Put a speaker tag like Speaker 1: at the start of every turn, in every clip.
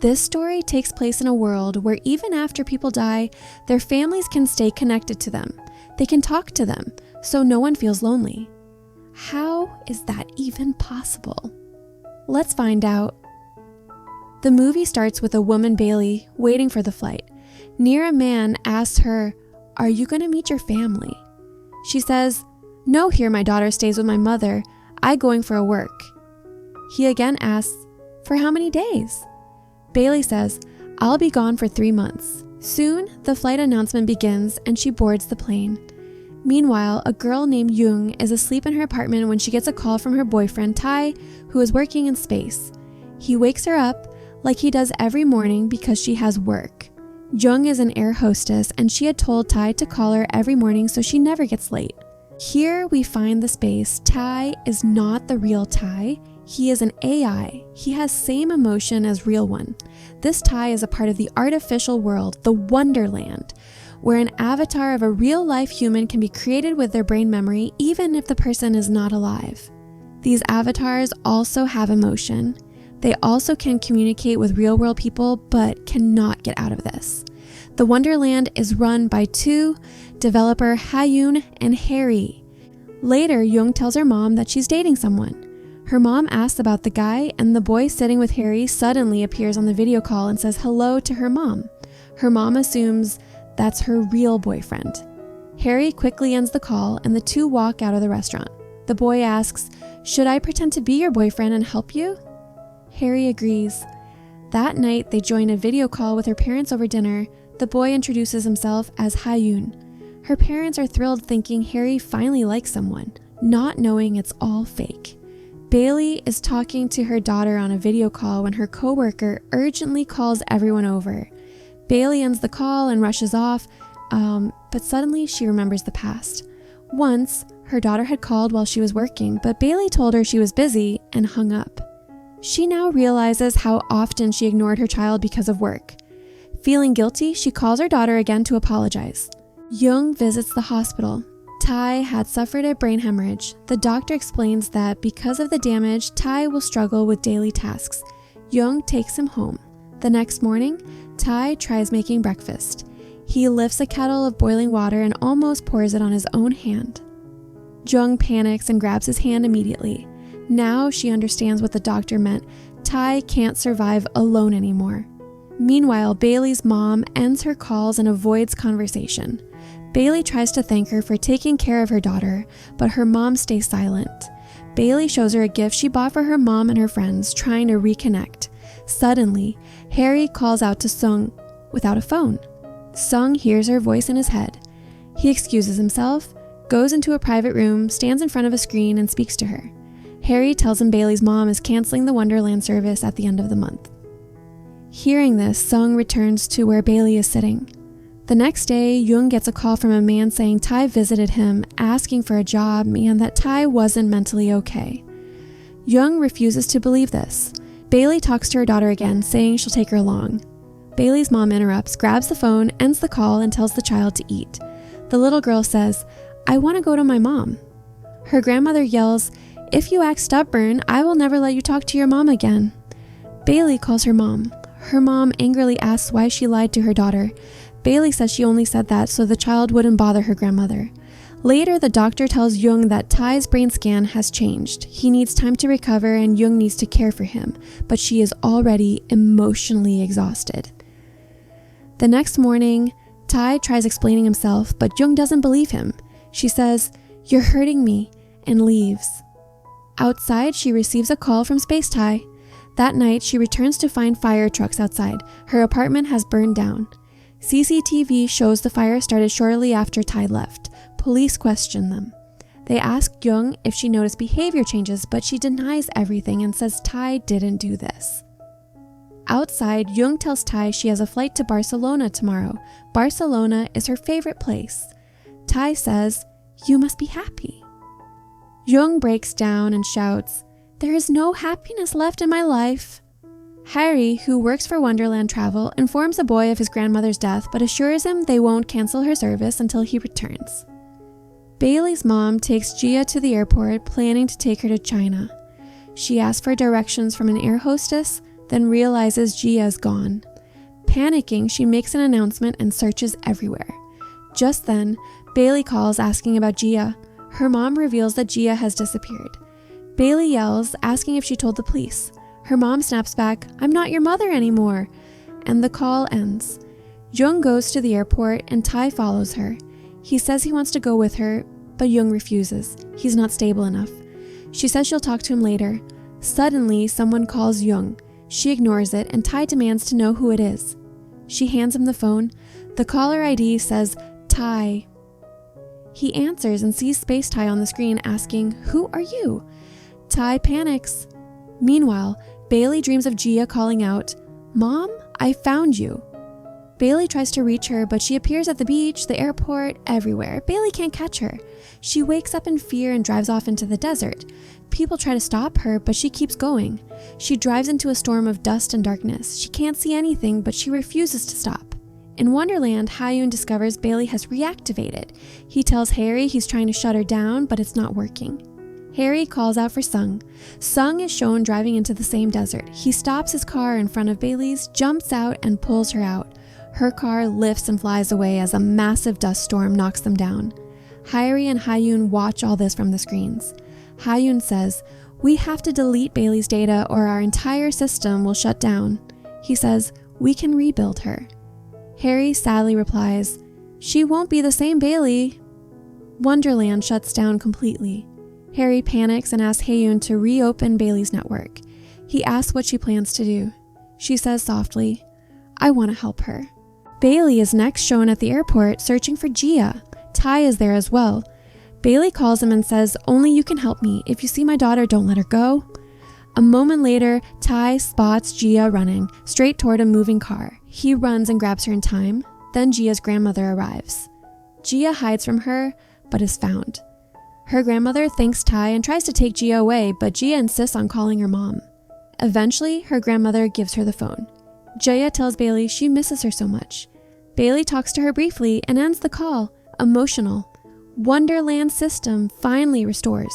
Speaker 1: This story takes place in a world where even after people die, their families can stay connected to them. They can talk to them, so no one feels lonely. How is that even possible? Let's find out. The movie starts with a woman, Bailey, waiting for the flight. Near a man asks her, "Are you going to meet your family?" She says, "No, here my daughter stays with my mother. I going for a work." He again asks, "For how many days?" Bailey says, "I'll be gone for 3 months." Soon, the flight announcement begins and she boards the plane. Meanwhile, a girl named Jung is asleep in her apartment when she gets a call from her boyfriend, Tai, who is working in space. He wakes her up like he does every morning because she has work. Jung is an air hostess and she had told Tai to call her every morning so she never gets late. Here we find the space. Tai is not the real Tai. He is an AI. He has same emotion as real one. This Tai is a part of the artificial world, the Wonderland, where an avatar of a real-life human can be created with their brain memory even if the person is not alive. These avatars also have emotion. They also can communicate with real-world people but cannot get out of this. The Wonderland is run by two, developer Hayun and Harry. Later, Jung tells her mom that she's dating someone. Her mom asks about the guy, and the boy sitting with Harry suddenly appears on the video call and says hello to her mom. Her mom assumes that's her real boyfriend. Harry quickly ends the call and the two walk out of the restaurant. The boy asks, "Should I pretend to be your boyfriend and help you?" Harry agrees. That night, they join a video call with her parents over dinner. The boy introduces himself as Hayun. Her parents are thrilled thinking Harry finally likes someone, not knowing it's all fake. Bailey is talking to her daughter on a video call when her coworker urgently calls everyone over. Bailey ends the call and rushes off, but suddenly she remembers the past. Once, her daughter had called while she was working, but Bailey told her she was busy and hung up. She now realizes how often she ignored her child because of work. Feeling guilty, she calls her daughter again to apologize. Jung visits the hospital. Tai had suffered a brain hemorrhage. The doctor explains that because of the damage, Tai will struggle with daily tasks. Jung takes him home. The next morning, Tai tries making breakfast. He lifts a kettle of boiling water and almost pours it on his own hand. Jung panics and grabs his hand immediately. Now she understands what the doctor meant. Tai can't survive alone anymore. Meanwhile, Bailey's mom ends her calls and avoids conversation. Bailey tries to thank her for taking care of her daughter, but her mom stays silent. Bailey shows her a gift she bought for her mom and her friends, trying to reconnect. Suddenly, Harry calls out to Sung without a phone. Sung hears her voice in his head. He excuses himself, goes into a private room, stands in front of a screen, and speaks to her. Harry tells him Bailey's mom is canceling the Wonderland service at the end of the month. Hearing this, Sung returns to where Bailey is sitting. The next day, Jung gets a call from a man saying Tai visited him, asking for a job and that Tai wasn't mentally okay. Jung refuses to believe this. Bailey talks to her daughter again, saying she'll take her along. Bailey's mom interrupts, grabs the phone, ends the call, and tells the child to eat. The little girl says, "I want to go to my mom." Her grandmother yells, "If you act stubborn, I will never let you talk to your mom again." Bailey calls her mom. Her mom angrily asks why she lied to her daughter. Bailey says she only said that so the child wouldn't bother her grandmother. Later, the doctor tells Jung that Tai's brain scan has changed. He needs time to recover and Jung needs to care for him, but she is already emotionally exhausted. The next morning, Tai tries explaining himself, but Jung doesn't believe him. She says, "You're hurting me," and leaves. Outside, she receives a call from Space Tai. That night, she returns to find fire trucks outside. Her apartment has burned down. CCTV shows the fire started shortly after Tai left. Police question them. They ask Jung if she noticed behavior changes, but she denies everything and says Tai didn't do this. Outside, Jung tells Tai she has a flight to Barcelona tomorrow. Barcelona is her favorite place. Tai says, "You must be happy." Jung breaks down and shouts, "There is no happiness left in my life." Harry, who works for Wonderland Travel, informs the boy of his grandmother's death but assures him they won't cancel her service until he returns. Bailey's mom takes Gia to the airport, planning to take her to China. She asks for directions from an air hostess. then realizes Gia is gone. Panicking, she makes an announcement and searches everywhere. Just then, Bailey calls asking about Gia. Her mom reveals that Gia has disappeared. Bailey yells, asking if she told the police. Her mom snaps back, "I'm not your mother anymore," and the call ends. Jung goes to the airport and Tai follows her. He says he wants to go with her, but Jung refuses. He's not stable enough. She says she'll talk to him later. Suddenly, someone calls Jung. She ignores it, and Tai demands to know who it is. She hands him the phone. The caller ID says, Tai. He answers and sees Space Tai on the screen asking, "Who are you?" Tai panics. Meanwhile, Bailey dreams of Gia calling out, "Mom, I found you." Bailey tries to reach her, but she appears at the beach, the airport, everywhere. Bailey can't catch her. She wakes up in fear and drives off into the desert. People try to stop her, but she keeps going. She drives into a storm of dust and darkness. She can't see anything, but she refuses to stop. In Wonderland, Ha-yoon discovers Bailey has reactivated. He tells Harry he's trying to shut her down, but it's not working. Harry calls out for Sung. Sung is shown driving into the same desert. He stops his car in front of Bailey's, jumps out, and pulls her out. Her car lifts and flies away as a massive dust storm knocks them down. Harry and Ha-yoon watch all this from the screens. Ha-yoon says, "We have to delete Bailey's data or our entire system will shut down." He says, "We can rebuild her." Harry sadly replies, "She won't be the same Bailey." Wonderland shuts down completely. Harry panics and asks Ha-yoon to reopen Bailey's network. He asks what she plans to do. She says softly, "I want to help her." Bailey is next shown at the airport searching for Gia. Tai is there as well. Bailey calls him and says, "Only you can help me. If you see my daughter, don't let her go." A moment later, Tai spots Gia running straight toward a moving car. He runs and grabs her in time. Then Gia's grandmother arrives. Gia hides from her, but is found. Her grandmother thanks Tai and tries to take Gia away, but Gia insists on calling her mom. Eventually, her grandmother gives her the phone. Gia tells Bailey she misses her so much. Bailey talks to her briefly and ends the call, emotional. Wonderland system finally restores.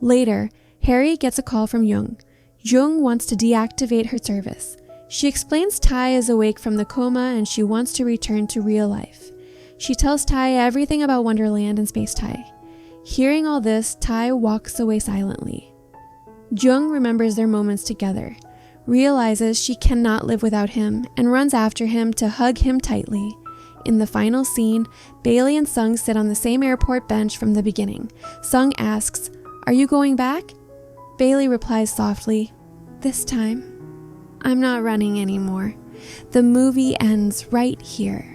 Speaker 1: Later, Harry gets a call from Jung. Jung wants to deactivate her service. She explains Tai is awake from the coma and she wants to return to real life. She tells Tai everything about Wonderland and Space Tai. Hearing all this, Tai walks away silently. Jung remembers their moments together, realizes she cannot live without him, and runs after him to hug him tightly. In the final scene, Bailey and Sung sit on the same airport bench from the beginning. Sung asks, "Are you going back?" Bailey replies softly, "This time, I'm not running anymore." The movie ends right here.